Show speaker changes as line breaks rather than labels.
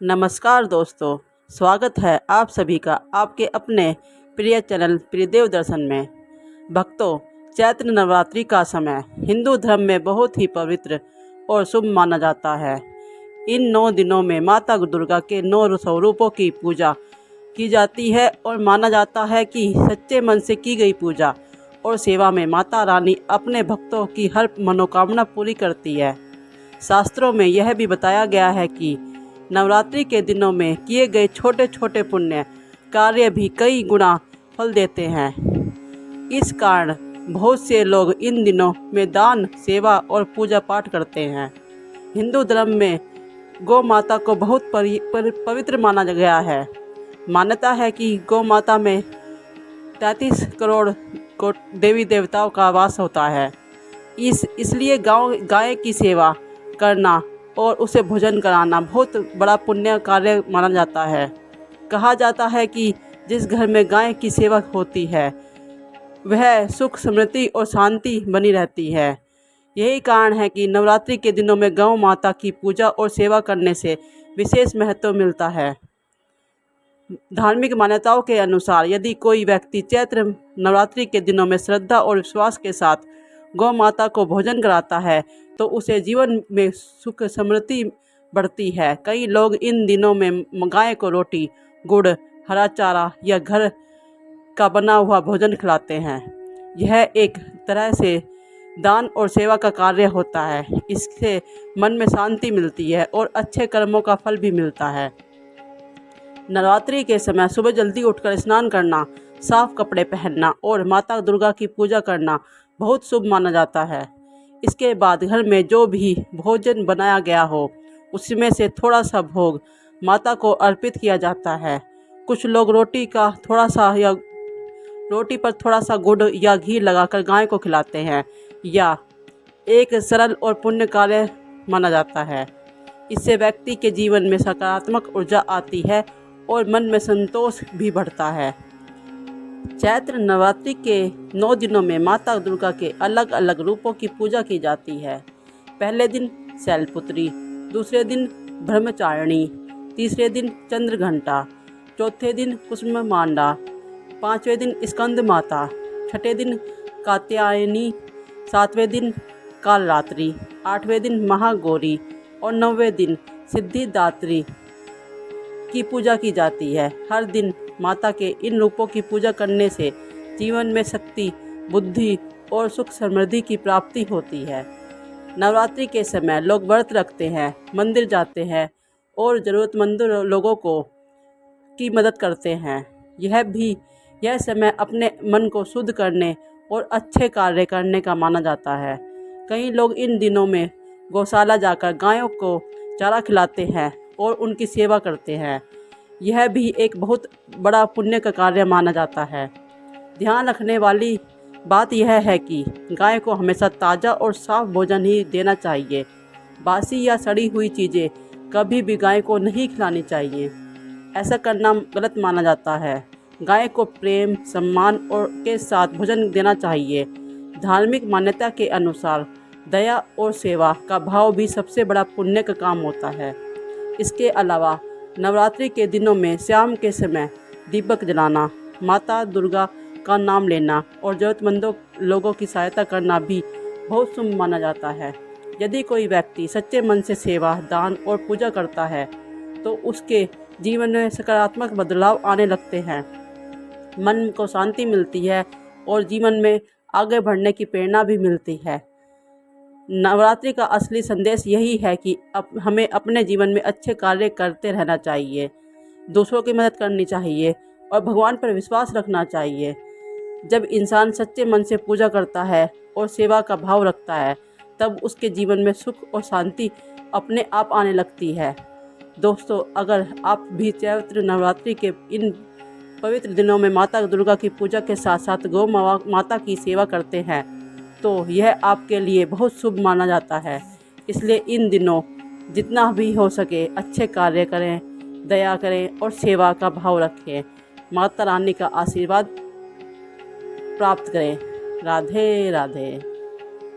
नमस्कार दोस्तों, स्वागत है आप सभी का आपके अपने प्रिय चैनल प्रिय देव दर्शन में। भक्तों, चैत्र नवरात्रि का समय हिंदू धर्म में बहुत ही पवित्र और शुभ माना जाता है। इन 9 दिनों में माता दुर्गा के 9 स्वरूपों की पूजा की जाती है और माना जाता है कि सच्चे मन से की गई पूजा और सेवा में माता रानी अपने भक्तों की हर मनोकामना पूरी करती है। शास्त्रों में यह भी बताया गया है कि नवरात्रि के दिनों में किए गए छोटे छोटे पुण्य कार्य भी कई गुना फल देते हैं। इस कारण बहुत से लोग इन दिनों में दान, सेवा और पूजा पाठ करते हैं। हिंदू धर्म में गौ माता को बहुत पवित्र माना गया है। मान्यता है कि गौ माता में 33 करोड़ देवी देवताओं का वास होता है। इसलिए गाय की सेवा करना और उसे भोजन कराना बहुत बड़ा पुण्य कार्य माना जाता है। कहा जाता है कि जिस घर में गाय की सेवा होती है वह सुख, समृद्धि और शांति बनी रहती है। यही कारण है कि नवरात्रि के दिनों में गौ माता की पूजा और सेवा करने से विशेष महत्व मिलता है। धार्मिक मान्यताओं के अनुसार यदि कोई व्यक्ति चैत्र नवरात्रि के दिनों में श्रद्धा और विश्वास के साथ गौ माता को भोजन कराता है तो उसे जीवन में सुख समृद्धि बढ़ती है। कई लोग इन दिनों में गाय को रोटी, गुड़, हरा चारा या घर का बना हुआ भोजन खिलाते हैं। यह एक तरह से दान और सेवा का कार्य होता है। इससे मन में शांति मिलती है और अच्छे कर्मों का फल भी मिलता है। नवरात्रि के समय सुबह जल्दी उठकर स्नान करना, साफ कपड़े पहनना और माता दुर्गा की पूजा करना बहुत शुभ माना जाता है। इसके बाद घर में जो भी भोजन बनाया गया हो उसमें से थोड़ा सा भोग माता को अर्पित किया जाता है। कुछ लोग रोटी पर थोड़ा सा गुड़ या घी लगाकर गाय को खिलाते हैं। या एक सरल और पुण्य कार्य माना जाता है। इससे व्यक्ति के जीवन में सकारात्मक ऊर्जा आती है और मन में संतोष भी बढ़ता है। चैत्र नवरात्रि के 9 दिनों में माता दुर्गा के अलग अलग रूपों की पूजा की जाती है। पहले दिन शैलपुत्री, दूसरे दिन ब्रह्मचारिणी, तीसरे दिन चंद्रघंटा, चौथे दिन कुसुमांडा, पांचवें दिन स्कंद माता, छठे दिन कात्यायनी, सातवें दिन कालरात्रि, आठवें दिन महागौरी और 9वें दिन सिद्धिदात्री की पूजा की जाती है। हर दिन माता के इन रूपों की पूजा करने से जीवन में शक्ति, बुद्धि और सुख समृद्धि की प्राप्ति होती है। नवरात्रि के समय लोग व्रत रखते हैं, मंदिर जाते हैं और ज़रूरतमंद लोगों की मदद करते हैं। यह समय अपने मन को शुद्ध करने और अच्छे कार्य करने का माना जाता है। कई लोग इन दिनों में गौशाला जाकर गायों को चारा खिलाते हैं और उनकी सेवा करते हैं। यह भी एक बहुत बड़ा पुण्य का कार्य माना जाता है। ध्यान रखने वाली बात यह है कि गाय को हमेशा ताज़ा और साफ भोजन ही देना चाहिए। बासी या सड़ी हुई चीज़ें कभी भी गाय को नहीं खिलानी चाहिए। ऐसा करना गलत माना जाता है। गाय को प्रेम, सम्मान और के साथ भोजन देना चाहिए। धार्मिक मान्यता के अनुसार दया और सेवा का भाव भी सबसे बड़ा पुण्य का काम होता है। इसके अलावा नवरात्रि के दिनों में शाम के समय दीपक जलाना, माता दुर्गा का नाम लेना और ज़रूरतमंदों लोगों की सहायता करना भी बहुत शुभ माना जाता है। यदि कोई व्यक्ति सच्चे मन से सेवा, दान और पूजा करता है तो उसके जीवन में सकारात्मक बदलाव आने लगते हैं। मन को शांति मिलती है और जीवन में आगे बढ़ने की प्रेरणा भी मिलती है। नवरात्रि का असली संदेश यही है कि हमें अपने जीवन में अच्छे कार्य करते रहना चाहिए, दूसरों की मदद करनी चाहिए और भगवान पर विश्वास रखना चाहिए। जब इंसान सच्चे मन से पूजा करता है और सेवा का भाव रखता है तब उसके जीवन में सुख और शांति अपने आप आने लगती है। दोस्तों, अगर आप भी चैत्र नवरात्रि के इन पवित्र दिनों में माता दुर्गा की पूजा के साथ साथ गौ माता की सेवा करते हैं तो यह आपके लिए बहुत शुभ माना जाता है। इसलिए इन दिनों जितना भी हो सके अच्छे कार्य करें, दया करें और सेवा का भाव रखें। माता रानी का आशीर्वाद प्राप्त करें। राधे राधे।